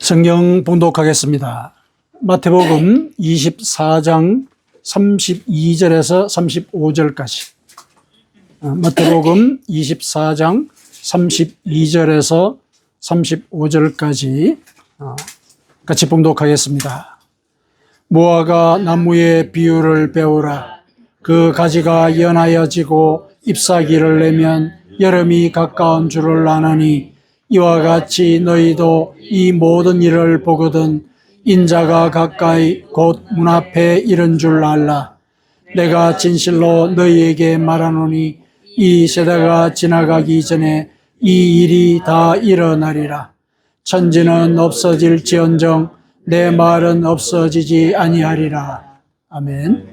성경 봉독하겠습니다. 마태복음 24장 32절에서 35절까지. 마태복음 24장 32절에서 35절까지 같이 봉독하겠습니다. 무화과 나무의 비유를 배우라. 그 가지가 연하여지고 잎사귀를 내면 여름이 가까운 줄을 아느니 이와 같이 너희도 이 모든 일을 보거든 인자가 가까이 곧 문 앞에 이른 줄 알라. 내가 진실로 너희에게 말하노니 이 세대가 지나가기 전에 이 일이 다 일어나리라. 천지는 없어질지언정 내 말은 없어지지 아니하리라. 아멘.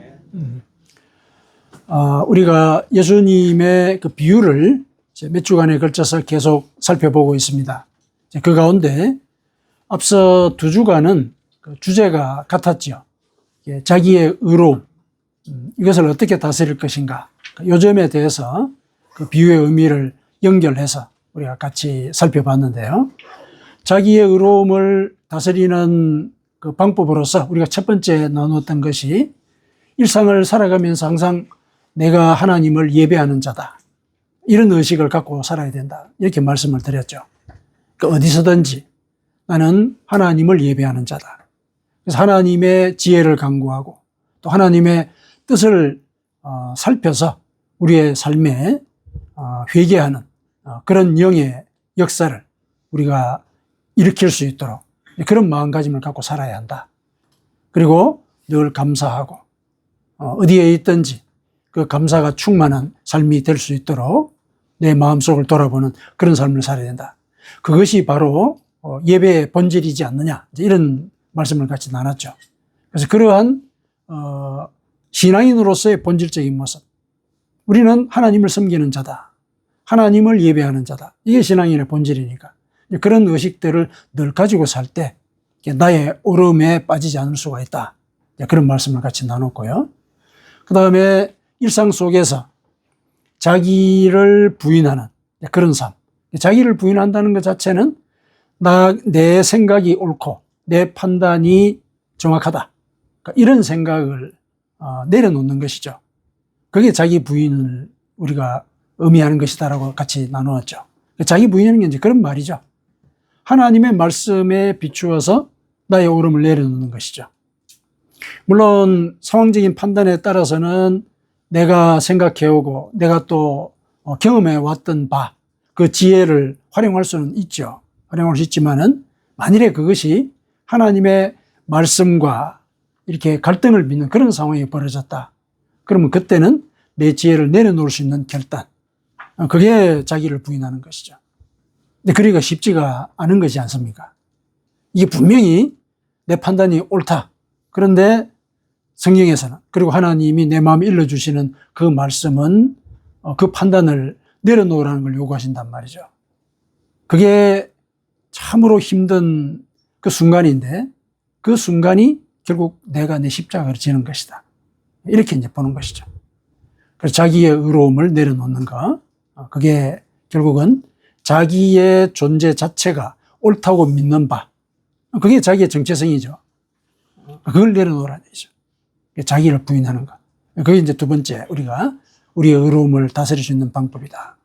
우리가 예수님의 그 비유를 몇 주간에 걸쳐서 계속 살펴보고 있습니다. 그 가운데 앞서 두 주간은 그 주제가 같았죠. 자기의 의로움, 이것을 어떻게 다스릴 것인가. 요 점에 대해서 그 비유의 의미를 연결해서 우리가 같이 살펴봤는데요. 자기의 의로움을 다스리는 그 방법으로서 우리가 첫 번째 나누었던 것이 일상을 살아가면서 항상 내가 하나님을 예배하는 자다. 이런 의식을 갖고 살아야 된다. 이렇게 말씀을 드렸죠. 그러니까 어디서든지 나는 하나님을 예배하는 자다. 그래서 하나님의 지혜를 간구하고 또 하나님의 뜻을 살펴서 우리의 삶에 회개하는 그런 영의 역사를 우리가 일으킬 수 있도록 그런 마음가짐을 갖고 살아야 한다. 그리고 늘 감사하고 어디에 있든지 그 감사가 충만한 삶이 될 수 있도록 내 마음속을 돌아보는 그런 삶을 살아야 된다. 그것이 바로 예배의 본질이지 않느냐, 이런 말씀을 같이 나눴죠. 그래서 그러한 신앙인으로서의 본질적인 모습, 우리는 하나님을 섬기는 자다, 하나님을 예배하는 자다, 이게 신앙인의 본질이니까 그런 의식들을 늘 가지고 살 때 나의 오름에 빠지지 않을 수가 있다. 그런 말씀을 같이 나눴고요. 그 다음에 일상 속에서 자기를 부인하는 그런 삶. 자기를 부인한다는 것 자체는 내 생각이 옳고 내 판단이 정확하다. 이런 생각을 내려놓는 것이죠. 그게 자기 부인을 우리가 의미하는 것이다라고 같이 나누었죠. 자기 부인하는 게 이제 그런 말이죠. 하나님의 말씀에 비추어서 나의 옳음을 내려놓는 것이죠. 물론 상황적인 판단에 따라서는 내가 생각해오고 내가 또 경험해왔던 바, 그 지혜를 활용할 수는 있죠. 활용할 수 있지만은 만일에 그것이 하나님의 말씀과 이렇게 갈등을 빚는 그런 상황이 벌어졌다. 그러면 그때는 내 지혜를 내려놓을 수 있는 결단. 그게 자기를 부인하는 것이죠. 근데 그러기가 쉽지가 않은 것이 않습니까? 이게 분명히 내 판단이 옳다. 그런데 성경에서는, 그리고 하나님이 내 마음에 일러주시는 그 말씀은 그 판단을 내려놓으라는 걸 요구하신단 말이죠. 그게 참으로 힘든 그 순간인데 그 순간이 결국 내가 내 십자가를 지는 것이다. 이렇게 이제 보는 것이죠. 그래서 자기의 의로움을 내려놓는 것, 그게 결국은 자기의 존재 자체가 옳다고 믿는 바, 그게 자기의 정체성이죠. 그걸 내려놓으라는 얘기죠. 자기를 부인하는 것. 그게 이제 두 번째, 우리가 우리의 의로움을 다스릴 수 있는 방법이다.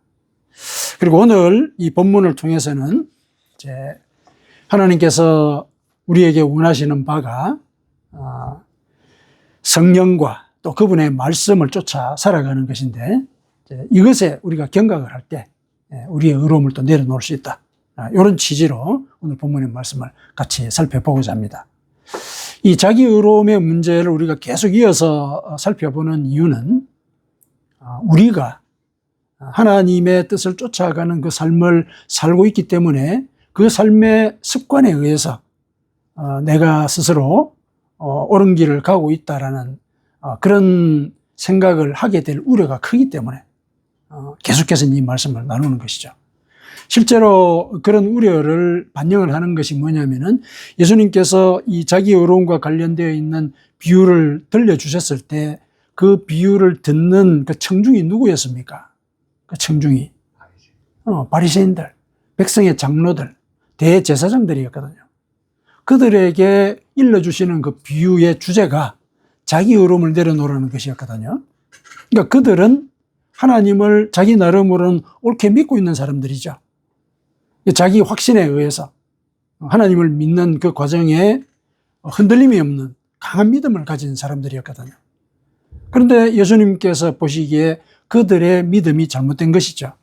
그리고 오늘 이 본문을 통해서는 이제 하나님께서 우리에게 원하시는 바가 성령과 또 그분의 말씀을 쫓아 살아가는 것인데, 이것에 우리가 경각을 할 때 우리의 의로움을 또 내려놓을 수 있다. 이런 취지로 오늘 본문의 말씀을 같이 살펴보고자 합니다. 이 자기 의로움의 문제를 우리가 계속 이어서 살펴보는 이유는 우리가 하나님의 뜻을 쫓아가는 그 삶을 살고 있기 때문에 그 삶의 습관에 의해서 내가 스스로 옳은 길을 가고 있다라는 그런 생각을 하게 될 우려가 크기 때문에 계속해서 이 말씀을 나누는 것이죠. 실제로 그런 우려를 반영을 하는 것이 뭐냐면은 예수님께서 이 자기 의로움과 관련되어 있는 비유를 들려주셨을 때 그 비유를 듣는 그 청중이 누구였습니까? 그 청중이 바리새인들, 백성의 장로들, 대제사장들이었거든요. 그들에게 일러주시는 그 비유의 주제가 자기 의로움을 내려놓으라는 것이었거든요. 그러니까 그들은 하나님을 자기 나름으로는 옳게 믿고 있는 사람들이죠. 자기 확신에 의해서 하나님을 믿는 그 과정에 흔들림이 없는 강한 믿음을 가진 사람들이었거든요. 그런데 예수님께서 보시기에 그들의 믿음이 잘못된 것이죠.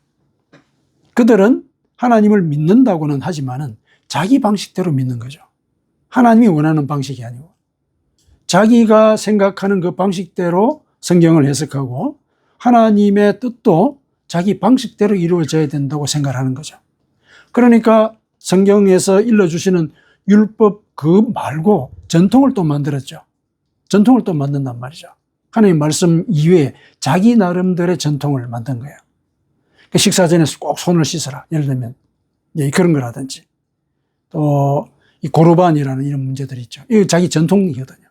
그들은 하나님을 믿는다고는 하지만은 자기 방식대로 믿는 거죠. 하나님이 원하는 방식이 아니고 자기가 생각하는 그 방식대로 성경을 해석하고 하나님의 뜻도 자기 방식대로 이루어져야 된다고 생각하는 거죠. 그러니까 성경에서 일러주시는 율법 그 말고 전통을 또 만들었죠. 전통을 또 만든단 말이죠. 하나님 말씀 이외에 자기 나름대로의 전통을 만든 거예요. 식사 전에 꼭 손을 씻어라. 예를 들면 그런 거라든지 또 이 고르반이라는 이런 문제들이 있죠. 이거 자기 전통이거든요.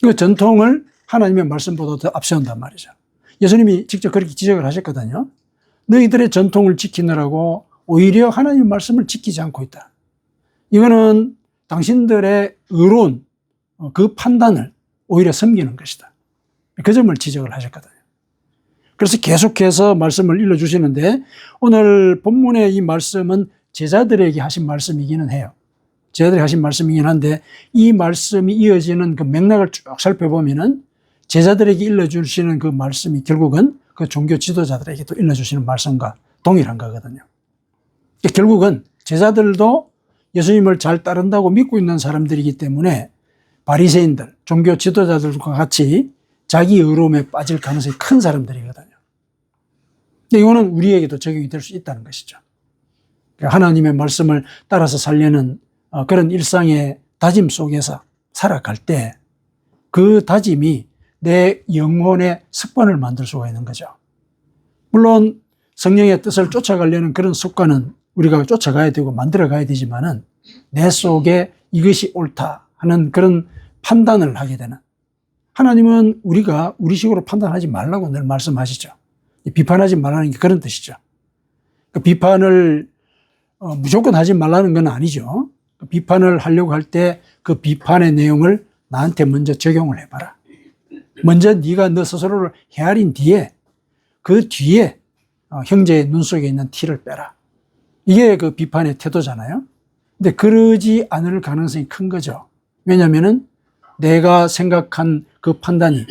이 전통을 하나님의 말씀보다 더 앞세운단 말이죠. 예수님이 직접 그렇게 지적을 하셨거든요. 너희들의 전통을 지키느라고 오히려 하나님의 말씀을 지키지 않고 있다. 이거는 당신들의 의로운 그 판단을 오히려 섬기는 것이다. 그 점을 지적을 하셨거든요. 그래서 계속해서 말씀을 일러주시는데 오늘 본문의 이 말씀은 제자들에게 하신 말씀이기는 해요. 제자들에게 하신 말씀이긴 한데 이 말씀이 이어지는 그 맥락을 쭉 살펴보면은 제자들에게 일러주시는 그 말씀이 결국은 그 종교 지도자들에게도 일러주시는 말씀과 동일한 거거든요. 결국은 제자들도 예수님을 잘 따른다고 믿고 있는 사람들이기 때문에 바리새인들, 종교 지도자들과 같이 자기 의로움에 빠질 가능성이 큰 사람들이거든요. 근데 이거는 우리에게도 적용이 될 수 있다는 것이죠. 하나님의 말씀을 따라서 살려는 그런 일상의 다짐 속에서 살아갈 때 그 다짐이 내 영혼의 습관을 만들 수가 있는 거죠. 물론 성령의 뜻을 쫓아가려는 그런 습관은 우리가 쫓아가야 되고 만들어 가야 되지만은 내 속에 이것이 옳다 하는 그런 판단을 하게 되는, 하나님은 우리가 우리식으로 판단하지 말라고 늘 말씀하시죠. 비판하지 말라는 게 그런 뜻이죠. 비판을 무조건 하지 말라는 건 아니죠. 비판을 하려고 할 때 그 비판의 내용을 나한테 먼저 적용을 해봐라. 먼저 네가 너 스스로를 헤아린 뒤에 그 뒤에 형제의 눈 속에 있는 티를 빼라. 이게 그 비판의 태도잖아요. 근데 그러지 않을 가능성이 큰 거죠. 왜냐하면은 내가 생각한 그 판단이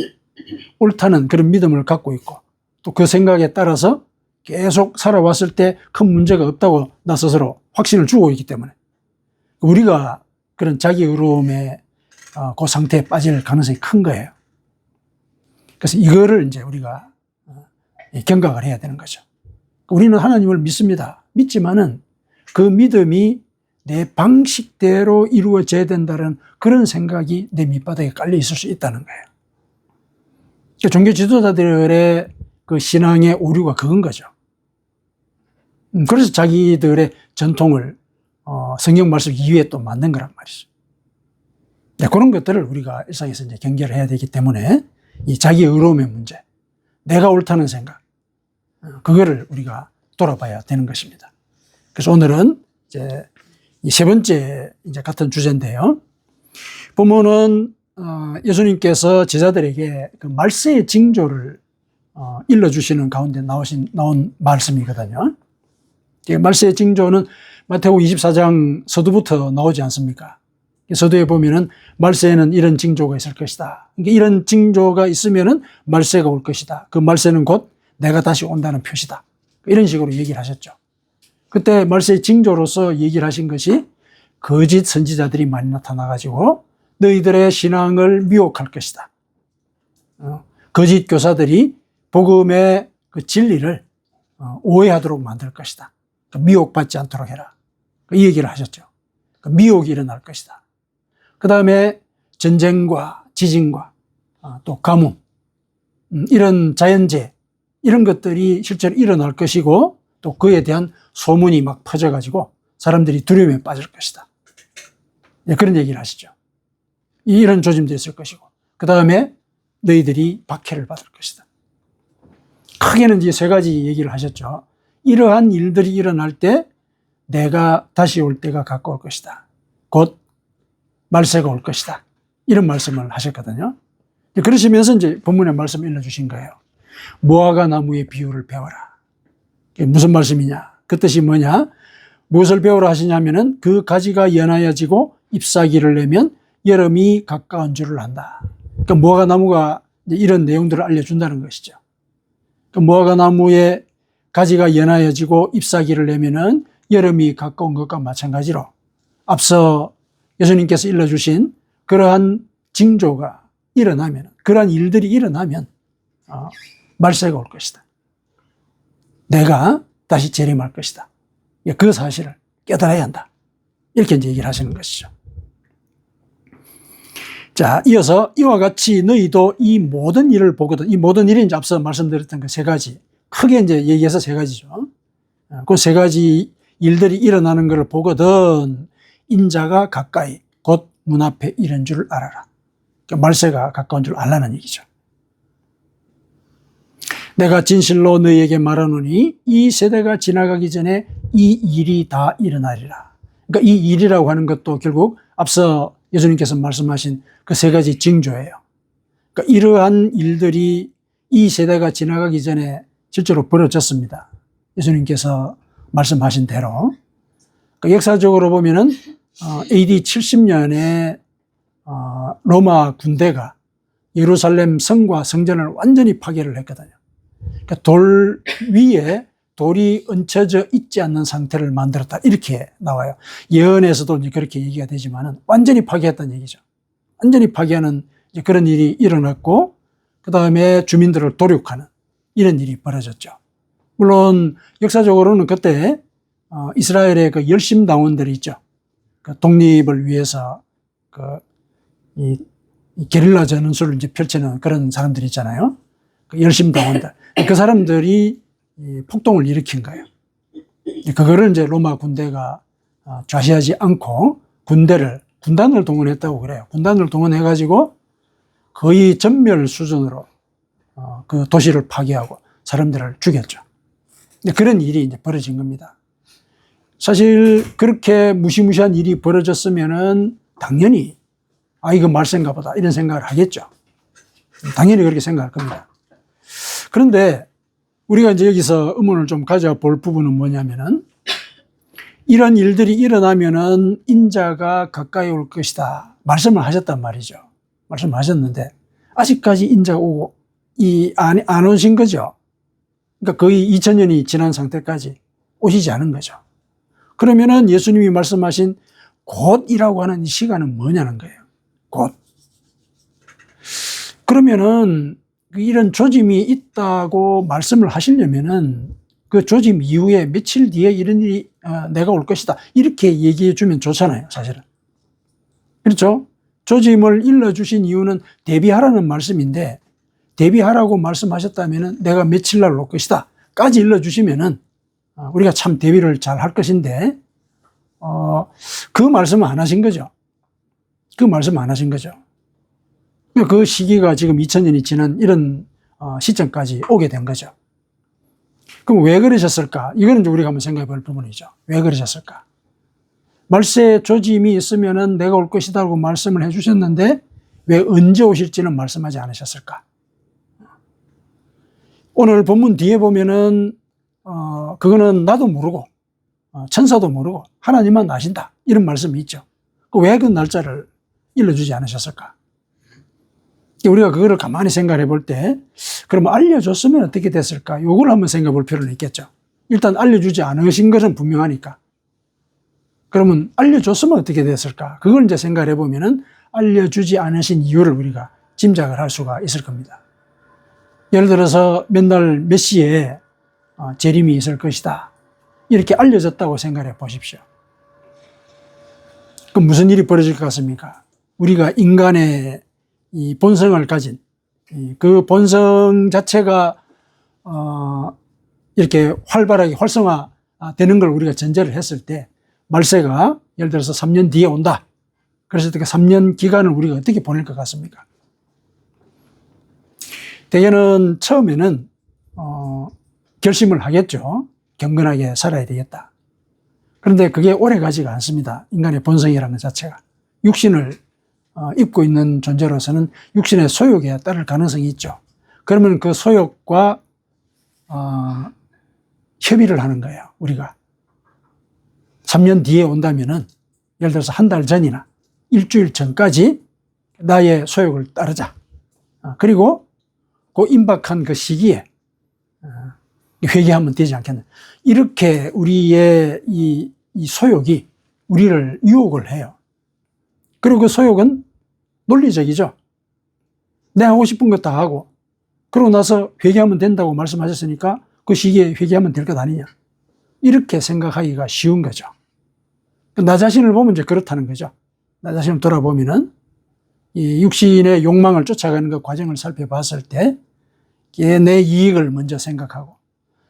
옳다는 그런 믿음을 갖고 있고 또 그 생각에 따라서 계속 살아왔을 때 큰 문제가 없다고 나 스스로 확신을 주고 있기 때문에 우리가 그런 자기 의로움의 그 상태에 빠질 가능성이 큰 거예요. 그래서 이거를 이제 우리가 경각을 해야 되는 거죠. 우리는 하나님을 믿습니다. 믿지만은 그 믿음이 내 방식대로 이루어져야 된다는 그런 생각이 내 밑바닥에 깔려 있을 수 있다는 거예요. 종교 지도자들의 그 신앙의 오류가 그건 거죠. 그래서 자기들의 전통을 성경 말씀 이외에 또 만든 거란 말이죠. 그런 것들을 우리가 일상에서 이제 경계를 해야 되기 때문에 이 자기 의로움의 문제, 내가 옳다는 생각, 그거를 우리가 돌아봐야 되는 것입니다. 그래서 오늘은 이제 이 세 번째 이제 같은 주제인데요. 보면은 예수님께서 제자들에게 그 말세의 징조를 일러주시는 가운데 나온 말씀이거든요. 말세의 징조는 마태복음 24장 서두부터 나오지 않습니까? 서두에 보면은 말세에는 이런 징조가 있을 것이다. 그러니까 이런 징조가 있으면은 말세가 올 것이다. 그 말세는 곧 내가 다시 온다는 표시다. 이런 식으로 얘기를 하셨죠. 그때 말세의 징조로서 얘기를 하신 것이 거짓 선지자들이 많이 나타나가지고 너희들의 신앙을 미혹할 것이다. 거짓 교사들이 복음의 그 진리를 오해하도록 만들 것이다. 미혹받지 않도록 해라. 이 얘기를 하셨죠. 미혹이 일어날 것이다. 그 다음에 전쟁과 지진과 또 가뭄, 이런 자연재해, 이런 것들이 실제로 일어날 것이고 또 그에 대한 소문이 막 퍼져가지고 사람들이 두려움에 빠질 것이다. 그런 얘기를 하시죠. 이런 조짐도 있을 것이고 그 다음에 너희들이 박해를 받을 것이다. 크게는 이제 세 가지 얘기를 하셨죠. 이러한 일들이 일어날 때 내가 다시 올 때가 가까울 것이다. 곧 말세가 올 것이다. 이런 말씀을 하셨거든요. 그러시면서 이제 본문의 말씀 일러주신 거예요. 무화과 나무의 비유를 배워라. 그게 무슨 말씀이냐? 그 뜻이 뭐냐? 무엇을 배우라 하시냐면은 그 가지가 연하여지고 잎사귀를 내면 여름이 가까운 줄을 안다. 그러니까 무화과 나무가 이런 내용들을 알려준다는 것이죠. 그러니까 무화과 나무의 가지가 연하여지고 잎사귀를 내면은 여름이 가까운 것과 마찬가지로 앞서 예수님께서 일러주신 그러한 징조가 일어나면, 그러한 일들이 일어나면 말세가 올 것이다. 내가 다시 재림할 것이다. 그 사실을 깨달아야 한다. 이렇게 이제 얘기를 하시는 것이죠. 자, 이어서 이와 같이 너희도 이 모든 일을 보거든. 이 모든 일이 이제 앞서 말씀드렸던 그 세 가지. 크게 이제 얘기해서 세 가지죠. 그 세 가지 일들이 일어나는 것을 보거든 인자가 가까이 곧 문 앞에 이른 줄 알아라. 그러니까 말세가 가까운 줄 알라는 얘기죠. 내가 진실로 너희에게 말하노니 이 세대가 지나가기 전에 이 일이 다 일어나리라. 그러니까 이 일이라고 하는 것도 결국 앞서 예수님께서 말씀하신 그 세 가지 징조예요. 그러니까 이러한 일들이 이 세대가 지나가기 전에 실제로 벌어졌습니다. 예수님께서 말씀하신 대로. 그러니까 역사적으로 보면은 AD 70년에 로마 군대가 예루살렘 성과 성전을 완전히 파괴를 했거든요. 그러니까 돌 위에 돌이 얹혀져 있지 않는 상태를 만들었다. 이렇게 나와요. 예언에서도 이제 그렇게 얘기가 되지만은 완전히 파괴했다는 얘기죠. 완전히 파괴하는 이제 그런 일이 일어났고, 그 다음에 주민들을 도륙하는 이런 일이 벌어졌죠. 물론 역사적으로는 그때 이스라엘의 그 열심당원들이 있죠. 그 독립을 위해서 이 게릴라 전술을 이제 펼치는 그런 사람들이 있잖아요. 그 열심당원들. 그 사람들이 폭동을 일으킨 거예요. 그거를 이제 로마 군대가 좌시하지 않고 군단을 동원했다고 그래요. 군단을 동원해가지고 거의 전멸 수준으로 그 도시를 파괴하고 사람들을 죽였죠. 그런 일이 이제 벌어진 겁니다. 사실 그렇게 무시무시한 일이 벌어졌으면은 당연히 이거 말세인가 보다 이런 생각을 하겠죠. 당연히 그렇게 생각할 겁니다. 그런데 우리가 이제 여기서 의문을 좀 가져볼 부분은 뭐냐면은 이런 일들이 일어나면은 인자가 가까이 올 것이다. 말씀을 하셨단 말이죠. 말씀하셨는데 아직까지 인자가 오고 안 오신 거죠. 그러니까 거의 2000년이 지난 상태까지 오시지 않은 거죠. 그러면은 예수님이 말씀하신 곧이라고 하는 이 시간은 뭐냐는 거예요. 곧. 그러면은 이런 조짐이 있다고 말씀을 하시려면은 그 조짐 이후에 며칠 뒤에 이런 일이 내가 올 것이다. 이렇게 얘기해 주면 좋잖아요, 사실은. 그렇죠? 조짐을 일러주신 이유는 대비하라는 말씀인데 대비하라고 말씀하셨다면은 내가 며칠 날 올 것이다. 까지 일러주시면은 우리가 참 대비를 잘 할 것인데 그 말씀은 안 하신 거죠. 그 말씀 안 하신 거죠. 그 시기가 지금 2000년이 지난 이런 시점까지 오게 된 거죠. 그럼 왜 그러셨을까? 이거는 우리가 한번 생각해 볼 부분이죠. 왜 그러셨을까? 말세 조짐이 있으면은 내가 올 것이다라고 말씀을 해 주셨는데 왜 언제 오실지는 말씀하지 않으셨을까? 오늘 본문 뒤에 보면은 그거는 나도 모르고 천사도 모르고 하나님만 아신다 이런 말씀이 있죠. 왜 그 날짜를 일러주지 않으셨을까? 우리가 그거를 가만히 생각해 볼 때 그러면 알려줬으면 어떻게 됐을까? 요걸 한번 생각해 볼 필요는 있겠죠. 일단 알려주지 않으신 것은 분명하니까. 그러면 알려줬으면 어떻게 됐을까? 그걸 이제 생각해 보면은 알려주지 않으신 이유를 우리가 짐작을 할 수가 있을 겁니다. 예를 들어서 몇 날 몇 시에 재림이 있을 것이다. 이렇게 알려졌다고 생각해 보십시오. 그럼 무슨 일이 벌어질 것 같습니까? 우리가 인간의 이 본성을 가진 그 본성 자체가 이렇게 활발하게 활성화되는 걸 우리가 전제를 했을 때 말세가 예를 들어서 3년 뒤에 온다. 그래서 그 3년 기간을 우리가 어떻게 보낼 것 같습니까? 대개는 처음에는 결심을 하겠죠. 경건하게 살아야 되겠다. 그런데 그게 오래 가지가 않습니다. 인간의 본성이라는 것 자체가. 육신을 입고 있는 존재로서는 육신의 소욕에 따를 가능성이 있죠. 그러면 그 소욕과 협의를 하는 거예요. 우리가 3년 뒤에 온다면은 예를 들어서 한 달 전이나 일주일 전까지 나의 소욕을 따르자. 그리고 그 임박한 그 시기에 회개하면 되지 않겠나. 이렇게 우리의 이 소욕이 우리를 유혹을 해요. 그리고 그 소욕은 논리적이죠. 내 하고 싶은 거 다 하고 그러고 나서 회개하면 된다고 말씀하셨으니까 그 시기에 회개하면 될 것 아니냐. 이렇게 생각하기가 쉬운 거죠. 나 자신을 보면 이제 그렇다는 거죠. 나 자신을 돌아보면은 이 육신의 욕망을 쫓아가는 그 과정을 살펴봤을 때 내 이익을 먼저 생각하고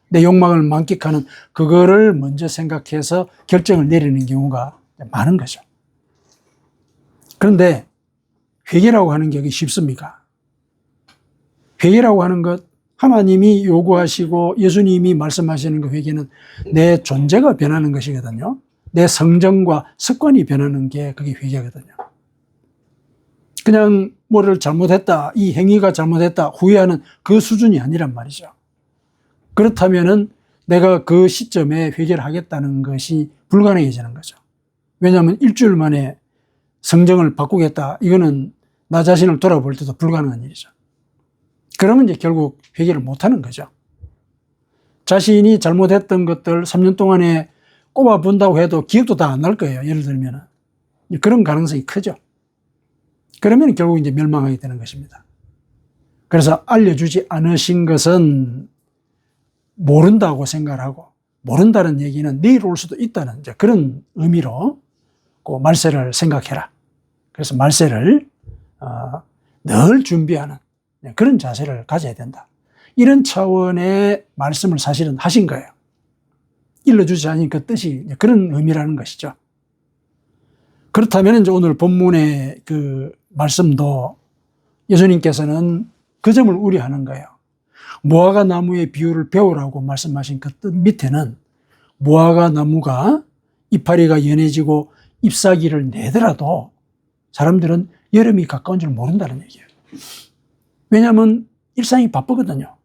내 욕망을 만끽하는 그거를 먼저 생각해서 결정을 내리는 경우가 많은 거죠. 그런데 회개라고 하는 게 여기 쉽습니까? 회개라고 하는 것, 하나님이 요구하시고 예수님이 말씀하시는 그 회개는 내 존재가 변하는 것이거든요. 내 성정과 습관이 변하는 게 그게 회개거든요. 그냥 뭐를 잘못했다, 이 행위가 잘못했다, 후회하는 그 수준이 아니란 말이죠. 그렇다면은 내가 그 시점에 회개를 하겠다는 것이 불가능해지는 거죠. 왜냐하면 일주일 만에 성정을 바꾸겠다, 이거는 나 자신을 돌아볼 때도 불가능한 일이죠. 그러면 이제 결국 회개를 못하는 거죠. 자신이 잘못했던 것들 3년 동안에 꼽아본다고 해도 기억도 다 안 날 거예요. 예를 들면은. 그런 가능성이 크죠. 그러면 결국 이제 멸망하게 되는 것입니다. 그래서 알려주지 않으신 것은 모른다고 생각하고, 모른다는 얘기는 내일 올 수도 있다는 이제 그런 의미로 그 말세를 생각해라. 그래서 말세를 늘 준비하는 그런 자세를 가져야 된다. 이런 차원의 말씀을 사실은 하신 거예요. 일러주지 않은 그 뜻이 그런 의미라는 것이죠. 그렇다면 이제 오늘 본문의 그 말씀도 예수님께서는 그 점을 우려하는 거예요. 무화과 나무의 비유를 배우라고 말씀하신 그 뜻 밑에는 무화과 나무가 이파리가 연해지고 잎사귀를 내더라도 사람들은 여름이 가까운 줄 모른다는 얘기예요. 왜냐하면 일상이 바쁘거든요.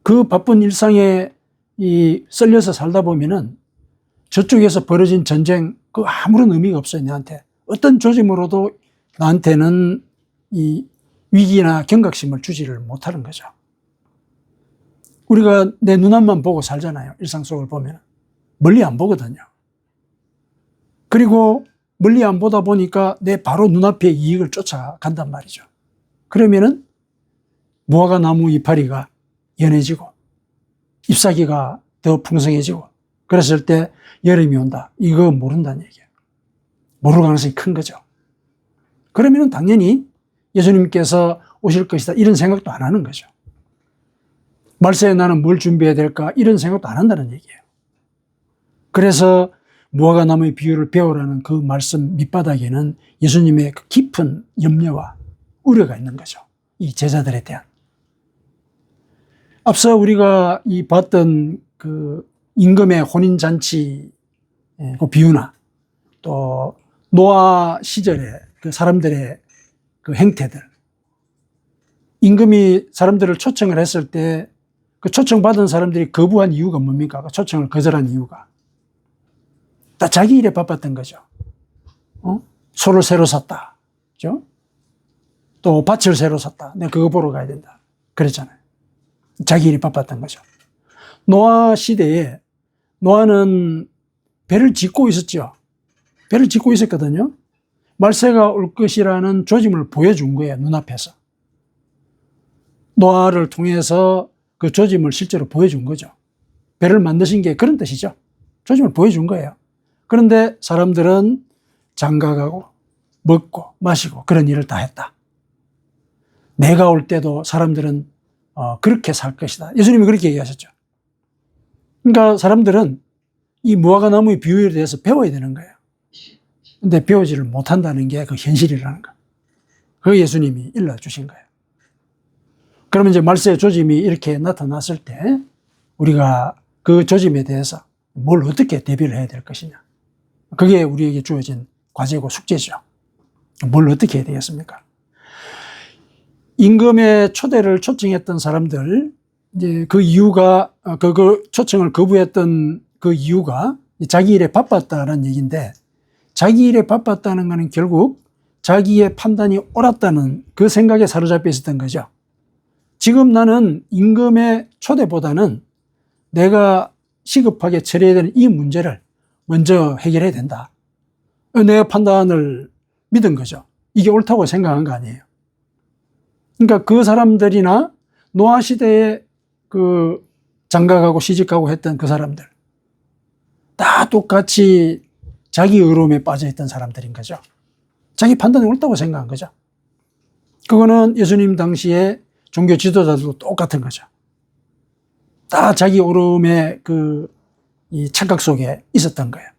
그 바쁜 일상에 썰려서 살다 보면은 저쪽에서 벌어진 전쟁, 그 아무런 의미가 없어요, 나한테. 어떤 조짐으로도 나한테는 이 위기나 경각심을 주지를 못하는 거죠. 우리가 내 눈앞만 보고 살잖아요, 일상 속을 보면. 멀리 안 보거든요. 그리고 멀리 안 보다 보니까 내 바로 눈앞의 이익을 쫓아간단 말이죠. 그러면은 무화과 나무 이파리가 연해지고 잎사귀가 더 풍성해지고 그랬을 때 여름이 온다. 이거 모른다는 얘기예요. 모를 가능성이 큰 거죠. 그러면 당연히 예수님께서 오실 것이다 이런 생각도 안 하는 거죠. 말세에 나는 뭘 준비해야 될까 이런 생각도 안 한다는 얘기예요. 그래서 무화과 나무의 비유를 배우라는 그 말씀 밑바닥에는 예수님의 그 깊은 염려와 우려가 있는 거죠. 이 제자들에 대한. 앞서 우리가 봤던 그 임금의 혼인잔치 그 비유나 또 노아 시절의 그 사람들의 그 행태들. 임금이 사람들을 초청을 했을 때 그 초청받은 사람들이 거부한 이유가 뭡니까? 그 초청을 거절한 이유가. 다 자기 일에 바빴던 거죠. 소를 새로 샀다. 그죠? 또 밭을 새로 샀다. 내가 그거 보러 가야 된다. 그랬잖아요. 자기 일이 바빴던 거죠. 노아 시대에 노아는 배를 짓고 있었죠. 배를 짓고 있었거든요. 말세가 올 것이라는 조짐을 보여준 거예요, 눈앞에서. 노아를 통해서 그 조짐을 실제로 보여준 거죠. 배를 만드신 게 그런 뜻이죠. 조짐을 보여준 거예요. 그런데 사람들은 장가가고 먹고 마시고 그런 일을 다 했다. 내가 올 때도 사람들은 그렇게 살 것이다. 예수님이 그렇게 얘기하셨죠. 그러니까 사람들은 이 무화과 나무의 비유에 대해서 배워야 되는 거예요. 근데 배우지를 못한다는 게 그 현실이라는 거. 그 예수님이 일러주신 거예요. 그러면 이제 말세의 조짐이 이렇게 나타났을 때 우리가 그 조짐에 대해서 뭘 어떻게 대비를 해야 될 것이냐. 그게 우리에게 주어진 과제고 숙제죠. 뭘 어떻게 해야 되겠습니까? 임금의 초대를 초청했던 사람들, 이제 그 이유가, 그 초청을 거부했던 그 이유가 자기 일에 바빴다는 얘기인데, 자기 일에 바빴다는 것은 결국 자기의 판단이 옳았다는 그 생각에 사로잡혀 있었던 거죠. 지금 나는 임금의 초대보다는 내가 시급하게 처리해야 되는 이 문제를 먼저 해결해야 된다. 내 판단을 믿은 거죠. 이게 옳다고 생각한 거 아니에요. 그러니까 그 사람들이나 노아시대에 그 장가가고 시집가고 했던 그 사람들, 다 똑같이 자기 의로움에 빠져있던 사람들인 거죠. 자기 판단이 옳다고 생각한 거죠. 그거는 예수님 당시에 종교 지도자들도 똑같은 거죠. 다 자기 의로움의 이 착각 속에 있었던 거예요.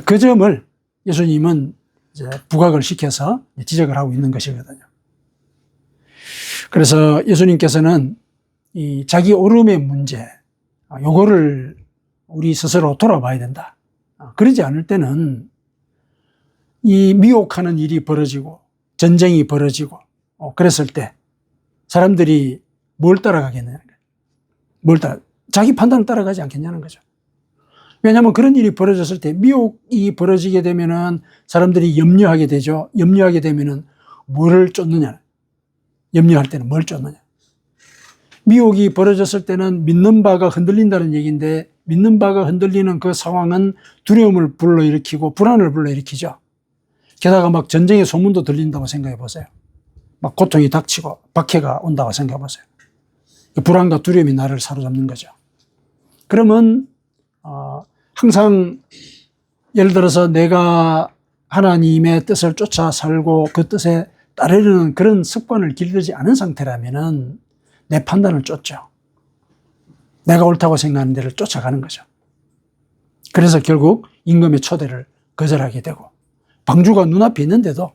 그 점을 예수님은 이제 부각을 시켜서 지적을 하고 있는 것이거든요. 그래서 예수님께서는 이 자기 옳음의 문제, 요거를 우리 스스로 돌아봐야 된다. 그러지 않을 때는 이 미혹하는 일이 벌어지고 전쟁이 벌어지고 그랬을 때 사람들이 뭘 따라가겠느냐. 자기 판단을 따라가지 않겠냐는 거죠. 왜냐하면 그런 일이 벌어졌을 때 미혹이 벌어지게 되면은 사람들이 염려하게 되죠. 염려하게 되면은 뭐를 쫓느냐. 염려할 때는 뭘 쫓느냐. 미혹이 벌어졌을 때는 믿는 바가 흔들린다는 얘기인데, 믿는 바가 흔들리는 그 상황은 두려움을 불러일으키고 불안을 불러일으키죠. 게다가 막 전쟁의 소문도 들린다고 생각해 보세요. 막 고통이 닥치고 박해가 온다고 생각해 보세요. 불안과 두려움이 나를 사로잡는 거죠. 그러면 항상 예를 들어서 내가 하나님의 뜻을 쫓아 살고 그 뜻에 따르려는 그런 습관을 길들이지 않은 상태라면은 내 판단을 쫓죠. 내가 옳다고 생각하는 데를 쫓아가는 거죠. 그래서 결국 임금의 초대를 거절하게 되고, 방주가 눈앞에 있는데도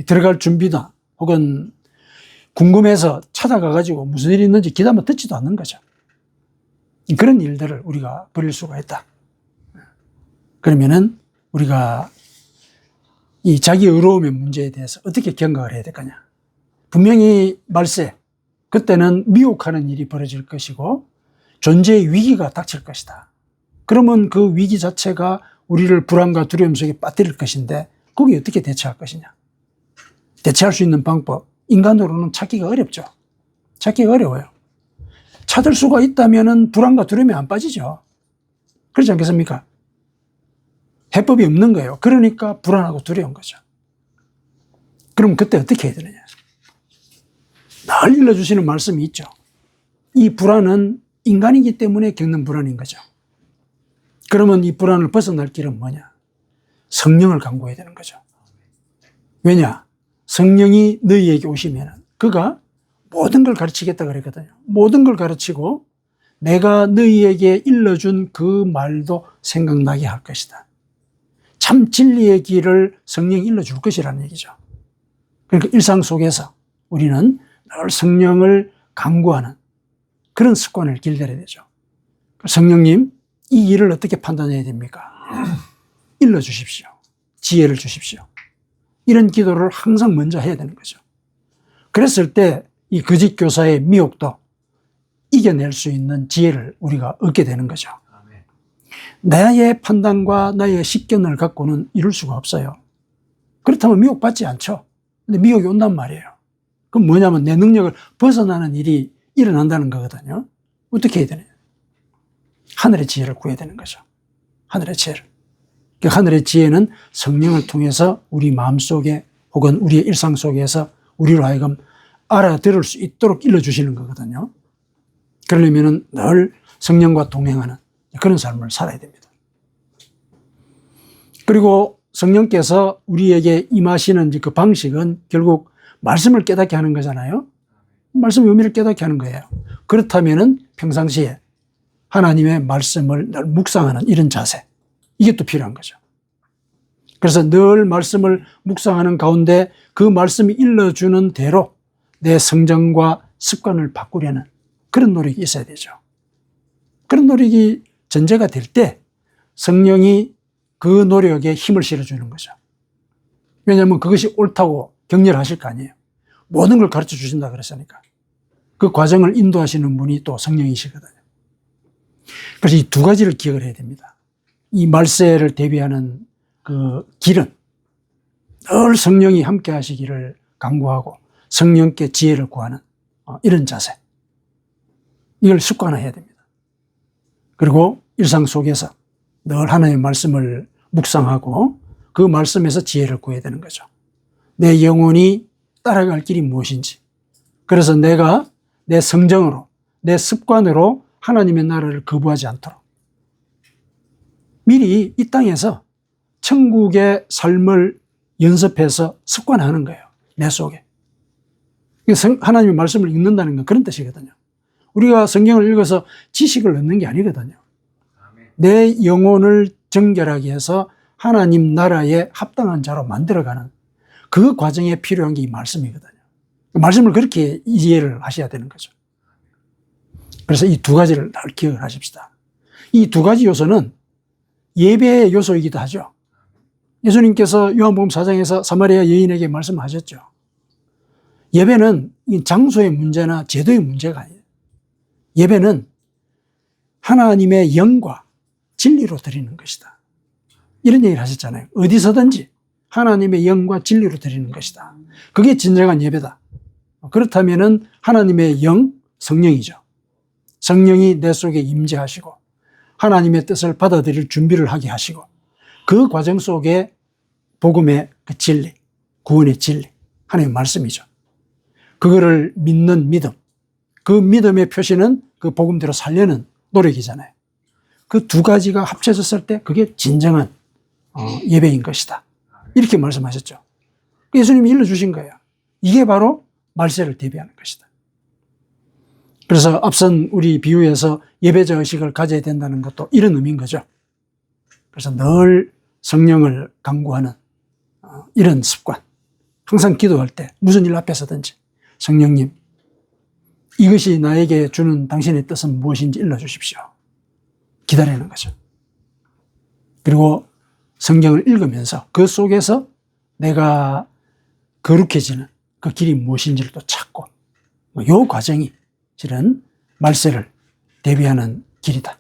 들어갈 준비나 혹은 궁금해서 찾아가가지고 무슨 일이 있는지 기다만 듣지도 않는 거죠. 그런 일들을 우리가 벌일 수가 있다. 그러면은 우리가 이 자기 의로움의 문제에 대해서 어떻게 경각을 해야 될 거냐. 분명히 말세, 그때는 미혹하는 일이 벌어질 것이고 존재의 위기가 닥칠 것이다. 그러면 그 위기 자체가 우리를 불안과 두려움 속에 빠뜨릴 것인데 거기에 어떻게 대처할 것이냐. 대처할 수 있는 방법, 인간으로는 찾기가 어렵죠. 찾기가 어려워요. 찾을 수가 있다면 불안과 두려움이 안 빠지죠. 그렇지 않겠습니까? 해법이 없는 거예요. 그러니까 불안하고 두려운 거죠. 그럼 그때 어떻게 해야 되느냐. 늘 일러주시는 말씀이 있죠. 이 불안은 인간이기 때문에 겪는 불안인 거죠. 그러면 이 불안을 벗어날 길은 뭐냐? 성령을 간구해야 되는 거죠. 왜냐? 성령이 너희에게 오시면 그가 모든 걸 가르치겠다 그랬거든요. 모든 걸 가르치고 내가 너희에게 일러준 그 말도 생각나게 할 것이다. 참 진리의 길을 성령이 일러줄 것이라는 얘기죠. 그러니까 일상 속에서 우리는 늘 성령을 간구하는 그런 습관을 길들여야 되죠. 성령님, 이 일을 어떻게 판단해야 됩니까? 일러주십시오. 지혜를 주십시오. 이런 기도를 항상 먼저 해야 되는 거죠. 그랬을 때 이 거짓 교사의 미혹도 이겨낼 수 있는 지혜를 우리가 얻게 되는 거죠. 나의 판단과 나의 식견을 갖고는 이룰 수가 없어요. 그렇다면 미혹받지 않죠. 근데 미혹이 온단 말이에요. 그럼 뭐냐면 내 능력을 벗어나는 일이 일어난다는 거거든요. 어떻게 해야 되느냐. 하늘의 지혜를 구해야 되는 거죠. 하늘의 지혜를. 그 하늘의 지혜는 성령을 통해서 우리 마음속에 혹은 우리의 일상 속에서 우리로 하여금 알아들을 수 있도록 일러주시는 거거든요. 그러려면 늘 성령과 동행하는 그런 삶을 살아야 됩니다. 그리고 성령께서 우리에게 임하시는 그 방식은 결국 말씀을 깨닫게 하는 거잖아요. 말씀의 의미를 깨닫게 하는 거예요. 그렇다면 평상시에 하나님의 말씀을 늘 묵상하는 이런 자세, 이게 또 필요한 거죠. 그래서 늘 말씀을 묵상하는 가운데 그 말씀이 일러주는 대로 내 성정과 습관을 바꾸려는 그런 노력이 있어야 되죠. 그런 노력이 전제가 될 때 성령이 그 노력에 힘을 실어주는 거죠. 왜냐하면 그것이 옳다고 격려하실 거 아니에요. 모든 걸 가르쳐 주신다 그랬으니까. 그 과정을 인도하시는 분이 또 성령이시거든요. 그래서 이 두 가지를 기억을 해야 됩니다. 이 말세를 대비하는 그 길은 늘 성령이 함께 하시기를 간구하고 성령께 지혜를 구하는 이런 자세. 이걸 습관화해야 됩니다. 그리고 일상 속에서 늘 하나님의 말씀을 묵상하고 그 말씀에서 지혜를 구해야 되는 거죠. 내 영혼이 따라갈 길이 무엇인지. 그래서 내가 내 성정으로, 내 습관으로 하나님의 나라를 거부하지 않도록 미리 이 땅에서 천국의 삶을 연습해서 습관하는 거예요. 내 속에. 하나님의 말씀을 읽는다는 건 그런 뜻이거든요. 우리가 성경을 읽어서 지식을 얻는 게 아니거든요. 내 영혼을 정결하게 해서 하나님 나라에 합당한 자로 만들어가는 그 과정에 필요한 게 이 말씀이거든요. 말씀을 그렇게 이해를 하셔야 되는 거죠. 그래서 이 두 가지를 늘 기억을 하십시다. 이 두 가지 요소는 예배의 요소이기도 하죠. 예수님께서 요한복음 4장에서 사마리아 여인에게 말씀하셨죠. 예배는 장소의 문제나 제도의 문제가 아니에요. 예배는 하나님의 영과 진리로 드리는 것이다. 이런 얘기를 하셨잖아요. 어디서든지 하나님의 영과 진리로 드리는 것이다. 그게 진정한 예배다. 그렇다면은 하나님의 영, 성령이죠. 성령이 내 속에 임재하시고 하나님의 뜻을 받아들일 준비를 하게 하시고 그 과정 속에 복음의 그 진리, 구원의 진리, 하나님의 말씀이죠. 그거를 믿는 믿음, 그 믿음의 표시는 그 복음대로 살려는 노력이잖아요. 그 두 가지가 합쳐졌을 때 그게 진정한 예배인 것이다. 이렇게 말씀하셨죠. 예수님이 일러주신 거예요. 이게 바로 말세를 대비하는 것이다. 그래서 앞선 우리 비유에서 예배자 의식을 가져야 된다는 것도 이런 의미인 거죠. 그래서 늘 성령을 간구하는 이런 습관. 항상 기도할 때 무슨 일 앞에서든지 성령님, 이것이 나에게 주는 당신의 뜻은 무엇인지 일러주십시오. 기다리는 거죠. 그리고 성경을 읽으면서 그 속에서 내가 거룩해지는 그 길이 무엇인지를 또 찾고 이 과정이 실은 말세를 대비하는 길이다.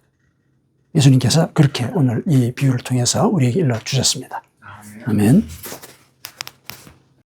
예수님께서 그렇게 오늘 이 비유를 통해서 우리에게 일러주셨습니다. 아멘.